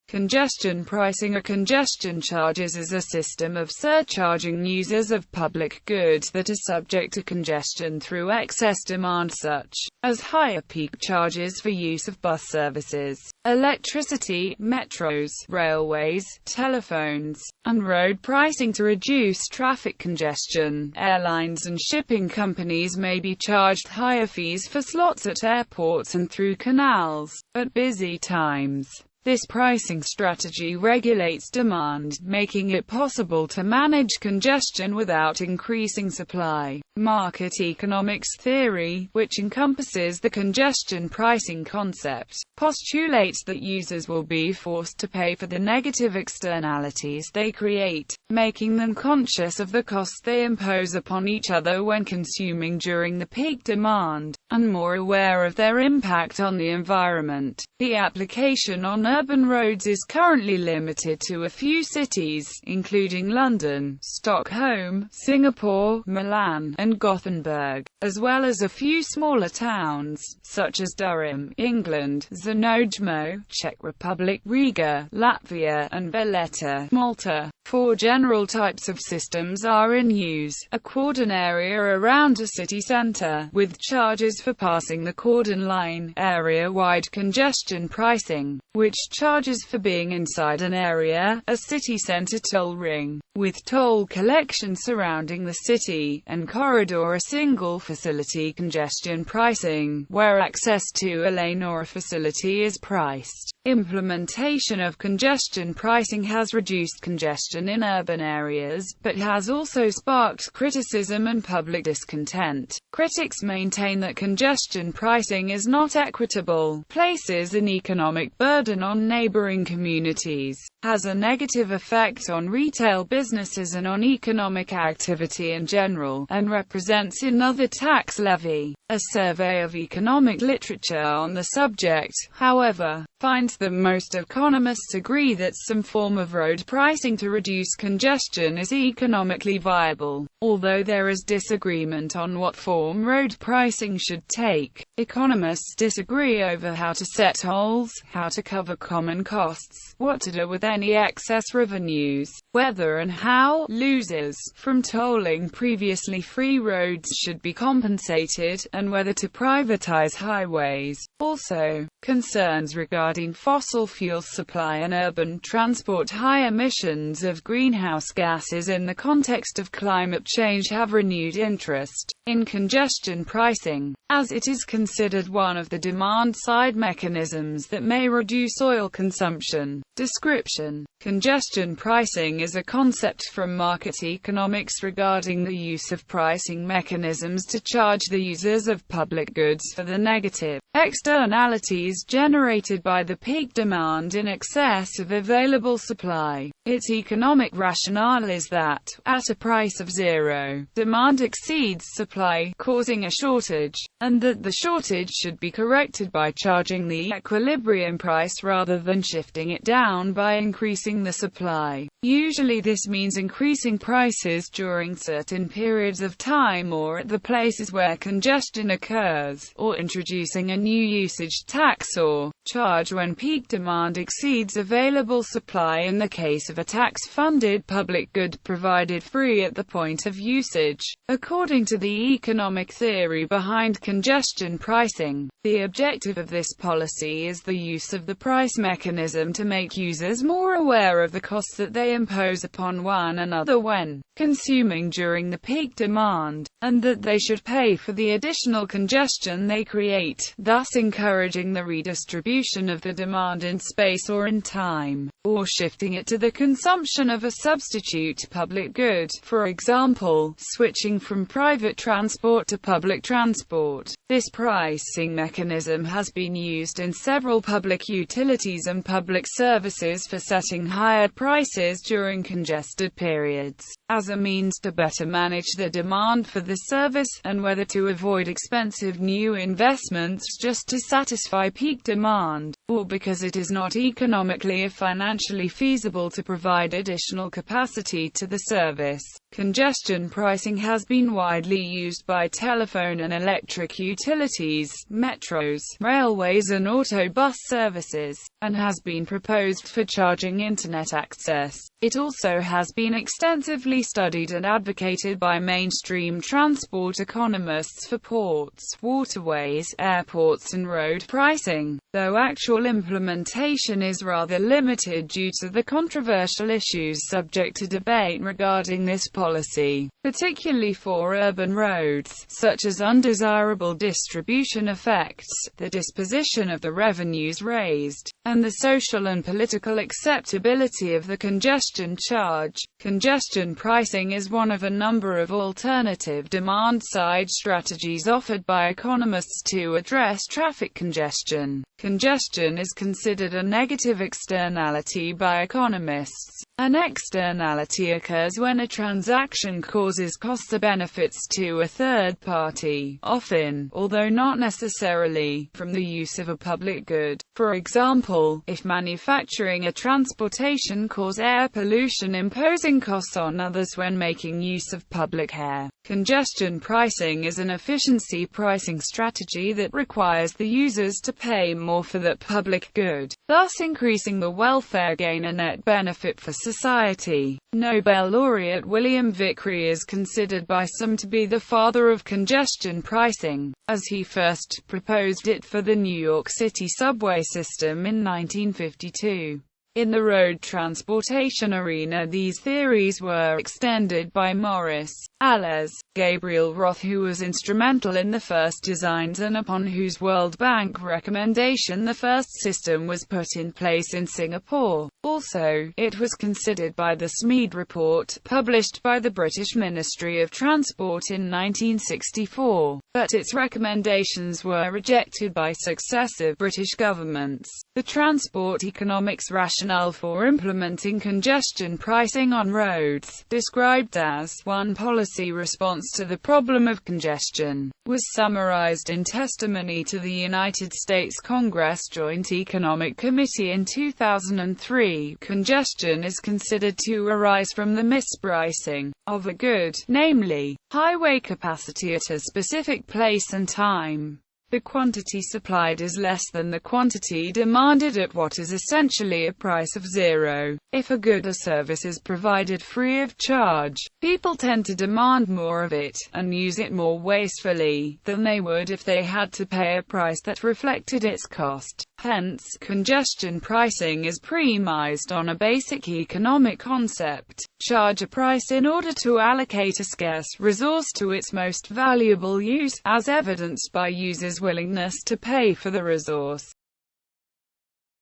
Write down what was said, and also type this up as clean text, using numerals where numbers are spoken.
Congestion pricing or congestion charges is a system of surcharging users of public goods that are subject to congestion through excess demand, such as higher peak charges for use of bus services, electricity, metros, railways, telephones, and road pricing to reduce traffic congestion. Airlines and shipping companies may be charged higher fees for slots at airports and through canals at busy times. This pricing strategy regulates demand, making it possible to manage congestion without increasing supply. Market economics theory, which encompasses the congestion pricing concept, postulates that users will be forced to pay for the negative externalities they create, making them conscious of the costs they impose upon each other when consuming during the peak demand, and more aware of their impact on the environment. The application on urban roads is currently limited to a few cities, including London, Stockholm, Singapore, Milan, and Gothenburg, as well as a few smaller towns, such as Durham, England, Znojmo, Czech Republic, Riga, Latvia, and Valletta, Malta. 4 general types of systems are in use: a cordon area around a city centre, with charges for passing the cordon line; area-wide congestion pricing, which charges for being inside an area; a city centre toll ring, with toll collection surrounding the city; and corridor or single facility congestion pricing, where access to a lane or a facility is priced. Implementation of congestion pricing has reduced congestion in urban areas, but has also sparked criticism and public discontent. Critics maintain that congestion pricing is not equitable, places an economic burden on neighboring communities, has a negative effect on retail businesses and on economic activity in general, and represents another tax levy. A survey of economic literature on the subject, however, finds that most economists agree that some form of road pricing to reduce congestion is economically viable. Although there is disagreement on what form road pricing should take, economists disagree over how to set tolls, how to cover common costs, what to do with any excess revenues, whether and how losers from tolling previously free roads should be compensated, and whether to privatize highways. Also, concerns regarding fossil fuel supply and urban transport, high emissions of greenhouse gases in the context of climate change have renewed interest in congestion pricing, as it is considered one of the demand-side mechanisms that may reduce oil consumption. Description: congestion pricing is a concept from market economics regarding the use of pricing mechanisms to charge the users of public goods for the negative externalities generated by the peak demand in excess of available supply. Its economic rationale is that, at a price of zero, demand exceeds supply, causing a shortage, and that the shortage should be corrected by charging the equilibrium price rather than shifting it down by increasing the supply. Usually this means increasing prices during certain periods of time or at the places where congestion occurs, or introducing a new usage tax or charge when peak demand exceeds available supply in the case of a tax-funded public good provided free at the point of usage. According to the economic theory behind congestion pricing, the objective of this policy is the use of the price mechanism to make users more aware of the costs that they impose upon one another when consuming during the peak demand, and that they should pay for the additional congestion they create, thus encouraging the redistribution of the demand in space or in time, or shifting it to the consumption of a substitute public good, for example, switching from private transport to public transport. This pricing mechanism has been used in several public utilities and public services for setting higher prices during congested periods, as a means to better manage the demand for the service, and whether to avoid expensive new investments just to satisfy peak demand, or because it is not economically or financially feasible to provide additional capacity to the service. Congestion pricing has been widely used by telephone and electric utilities, metros, railways and autobus services, and has been proposed for charging internet access. It also has been extensively studied and advocated by mainstream transport economists for ports, waterways, airports and road pricing, though actual implementation is rather limited due to the controversial issues subject to debate regarding this policy, particularly for urban roads, such as undesirable distribution effects, the disposition of the revenues raised, and the social and political acceptability of the congestion charge. Congestion pricing is one of a number of alternative demand-side strategies offered by economists to address traffic congestion. Congestion is considered a negative externality by economists. An externality occurs when a transaction causes costs or benefits to a third party, often, although not necessarily, from the use of a public good. For example, if manufacturing or transportation cause air pollution, imposing costs on others when making use of public air. Congestion pricing is an efficiency pricing strategy that requires the users to pay more for that public good, thus increasing the welfare gain and net benefit for society. Nobel laureate William Vickrey is considered by some to be the father of congestion pricing, as he first proposed it for the New York City subway system in 1952. In the road transportation arena, these theories were extended by Morris, Allais, Gabriel Roth, who was instrumental in the first designs and upon whose World Bank recommendation the first system was put in place in Singapore. Also, it was considered by the Smead Report, published by the British Ministry of Transport in 1964, but its recommendations were rejected by successive British governments. The transport economics rationale for implementing congestion pricing on roads, described as one policy response to the problem of congestion, was summarized in testimony to the United States Congress Joint Economic Committee in 2003. Congestion is considered to arise from the mispricing of a good, namely, highway capacity at a specific place and time. The quantity supplied is less than the quantity demanded at what is essentially a price of zero. If a good or service is provided free of charge, people tend to demand more of it, and use it more wastefully, than they would if they had to pay a price that reflected its cost. Hence, congestion pricing is premised on a basic economic concept: charge a price in order to allocate a scarce resource to its most valuable use, as evidenced by users' willingness to pay for the resource.